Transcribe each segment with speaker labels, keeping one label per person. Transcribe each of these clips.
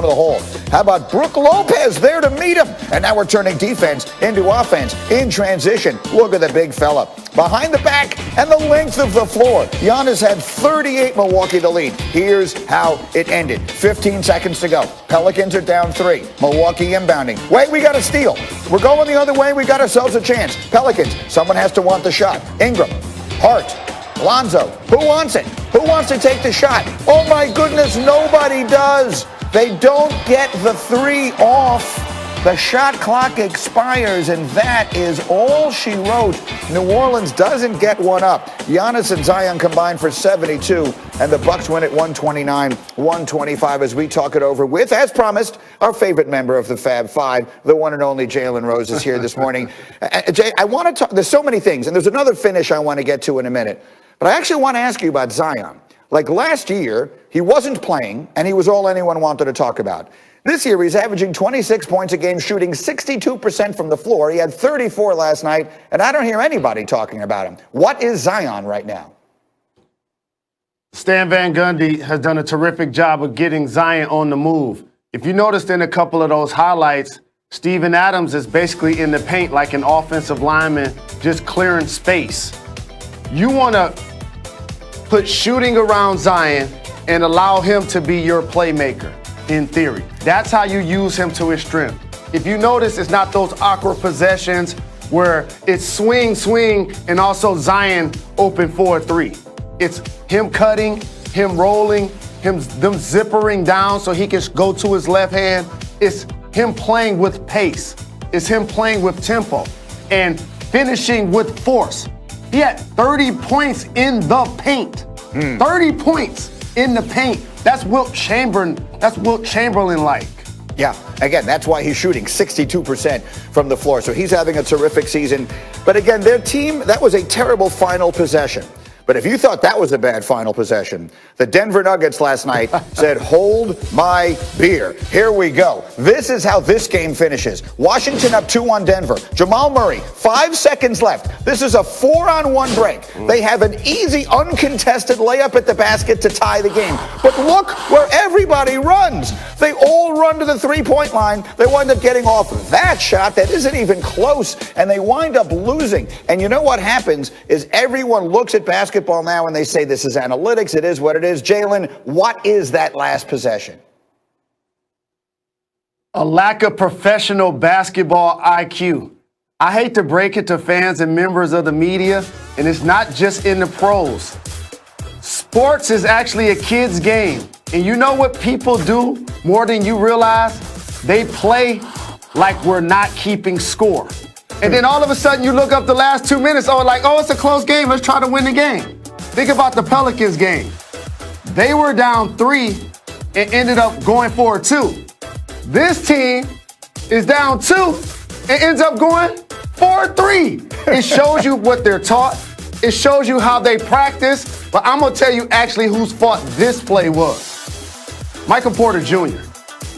Speaker 1: to the hole. How about Brook Lopez there to meet him? And now we're turning defense into offense in transition. Look at the big fella. Behind the back and the length of the floor. Giannis had 38, Milwaukee to lead. Here's how it ended. 15 seconds to go. Pelicans are down 3. Milwaukee inbounding. Wait, we got a steal. We're going the other way. We got ourselves a chance. Pelicans, someone has to want the shot. Ingram, Hart, Lonzo. Who wants it? Who wants to take the shot? Oh my goodness, nobody does. They don't get the 3 off. The shot clock expires, and that is all she wrote. New Orleans doesn't get one up. Giannis and Zion combined for 72, and the Bucks win at 129-125 as we talk it over with, as promised, our favorite member of the Fab Five, the one and only Jalen Rose is here this morning. Jay, I want to talk, there's so many things, and there's another finish I want to get to in a minute, but I actually want to ask you about Zion. Like last year, he wasn't playing, and he was all anyone wanted to talk about. This year, he's averaging 26 points a game, shooting 62% from the floor. He had 34 last night, and I don't hear anybody talking about him. What is Zion right now?
Speaker 2: Stan Van Gundy has done a terrific job of getting Zion on the move. If you noticed in a couple of those highlights, Steven Adams is basically in the paint like an offensive lineman, just clearing space. You want to put shooting around Zion and allow him to be your playmaker, in theory. That's how you use him to his strength. If you notice, it's not those awkward possessions where it's swing, and also Zion open for a 3. It's him cutting, him rolling, them zippering down so he can go to his left hand. It's him playing with pace. It's him playing with tempo and finishing with force. He had 30 points in the paint. 30 points in the paint. That's Wilt Chamberlain. That's Wilt Chamberlain like.
Speaker 1: Yeah, again, that's why he's shooting 62% from the floor. So he's having a terrific season. But again, their team, that was a terrible final possession. But if you thought that was a bad final possession, the Denver Nuggets last night said, hold my beer. Here we go. This is how this game finishes. Washington up 2 on Denver. Jamal Murray, 5 seconds left. This is a 4-on-1 break. They have an easy, uncontested layup at the basket to tie the game. But look where everybody runs. They all run to the three-point line. They wind up getting off that shot that isn't even close, and they wind up losing. And you know what happens is everyone looks at basketball now and they say this is analytics. It is what it is. Jalen, what is that last possession?
Speaker 2: A lack of professional basketball IQ. I hate to break it to fans and members of the media, and it's not just in the pros. Sports is actually a kid's game. And you know what people do more than you realize? They play like we're not keeping score. And then all of a sudden you look up the last 2 minutes, it's a close game. Let's try to win the game. Think about the Pelicans game. They were down 3 and ended up going for a 2. This team is down 2 and ends up going for a 3. It shows you what they're taught. It shows you how they practice. But I'm going to tell you actually whose fault this play was. Michael Porter Jr.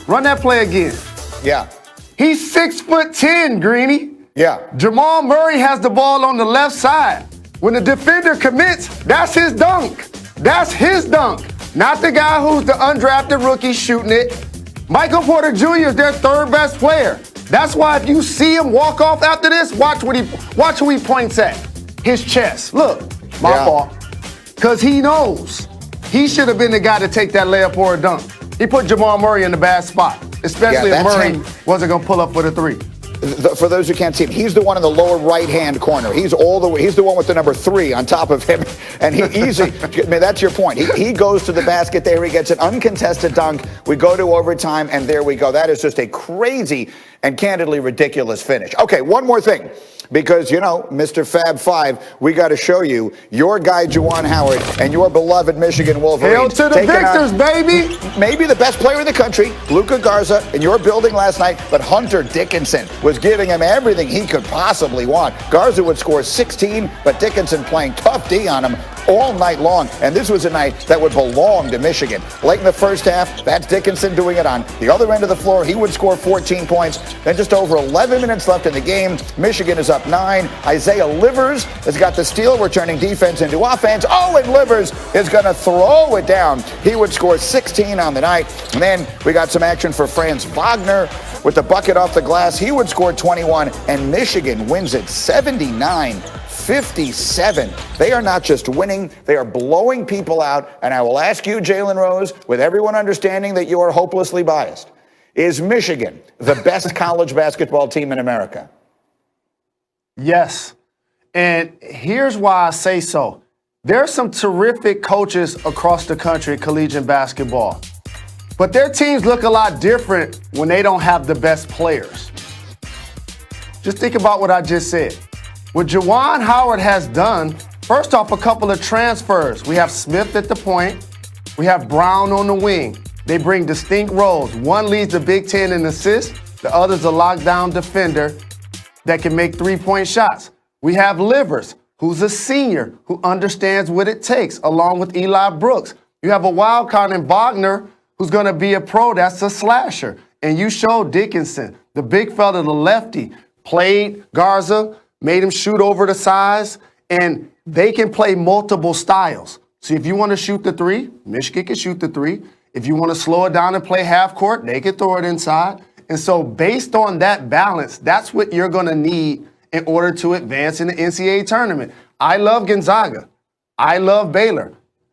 Speaker 2: Run that play again.
Speaker 1: Yeah.
Speaker 2: He's 6'10", Greeny.
Speaker 1: Yeah.
Speaker 2: Jamal Murray has the ball on the left side. When the defender commits, that's his dunk. That's his dunk. Not the guy who's the undrafted rookie shooting it. Michael Porter Jr. is their third best player. That's why if you see him walk off after this, watch who he points at. His chest. Look, my fault. Because he knows he should have been the guy to take that layup or a dunk. He put Jamal Murray in the bad spot, especially if Murray wasn't going to pull up for the 3.
Speaker 1: For those who can't see him, he's the one in the lower right-hand corner. He's the one with the number 3 on top of him. And that's your point. He goes to the basket there. He gets an uncontested dunk. We go to overtime, and there we go. That is just a crazy and candidly ridiculous finish. Okay, one more thing. Because, Mr. Fab Five, we got to show you your guy, Juwan Howard, and your beloved Michigan Wolverines.
Speaker 2: Hail to the victors, baby!
Speaker 1: Maybe the best player in the country, Luka Garza, in your building last night, but Hunter Dickinson was giving him everything he could possibly want. Garza would score 16, but Dickinson playing tough D on him. all night long. And this was a night that would belong to Michigan. Late in the first half, that's Dickinson doing it on the other end of the floor. He would score 14 points. Then just over 11 minutes left in the game, Michigan is up 9. Isaiah Livers has got the steal. We're turning defense into offense. Oh, and Livers is going to throw it down. He would score 16 on the night. And then we got some action for Franz Wagner with the bucket off the glass. He would score 21, and Michigan wins it 79-57. They are not just winning, they are blowing people out. And I will ask you, Jalen Rose, with everyone understanding that you are hopelessly biased, is Michigan the best college basketball team in America?
Speaker 2: Yes. And here's why I say so. There are some terrific coaches across the country in collegiate basketball, but their teams look a lot different when they don't have the best players. Just think about what I just said. What Juwan Howard has done, first off, a couple of transfers. We have Smith at the point. We have Brown on the wing. They bring distinct roles. One leads the Big Ten in assists. The other's a lockdown defender that can make three-point shots. We have Livers, who's a senior, who understands what it takes, along with Eli Brooks. You have a wild card in Wagner, who's going to be a pro. That's a slasher. And you showed Dickinson, the big fella, the lefty, played Garza, made him shoot over the size, and they can play multiple styles. So if you want to shoot the three, Michigan can shoot the three. If you want to slow it down and play half court, they can throw it inside. And so based on that balance, that's what you're going to need in order to advance in the NCAA tournament. I love Gonzaga. I love Baylor.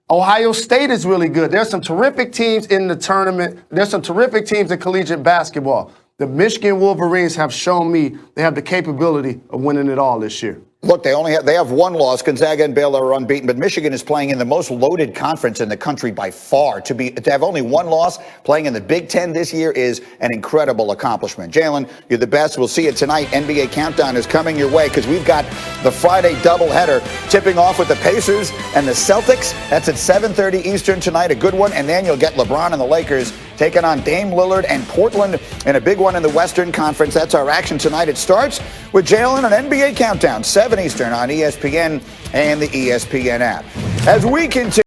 Speaker 2: Ohio State is really good. There's some terrific teams in the tournament. There's some terrific teams in collegiate basketball. The Michigan Wolverines have shown me they have the capability of winning it all this year.
Speaker 1: Look, they have one loss. Gonzaga and Baylor are unbeaten, but Michigan is playing in the most loaded conference in the country by far. To have only one loss playing in the Big Ten this year is an incredible accomplishment. Jalen, you're the best. We'll see you tonight. NBA Countdown is coming your way because we've got the Friday doubleheader tipping off with the Pacers and the Celtics. That's at 7:30 Eastern tonight, a good one. And then you'll get LeBron and the Lakers taking on Dame Lillard and Portland in a big one in the Western Conference. That's our action tonight. It starts with Jalen and NBA Countdown, 7 Eastern on ESPN and the ESPN app. As we continue.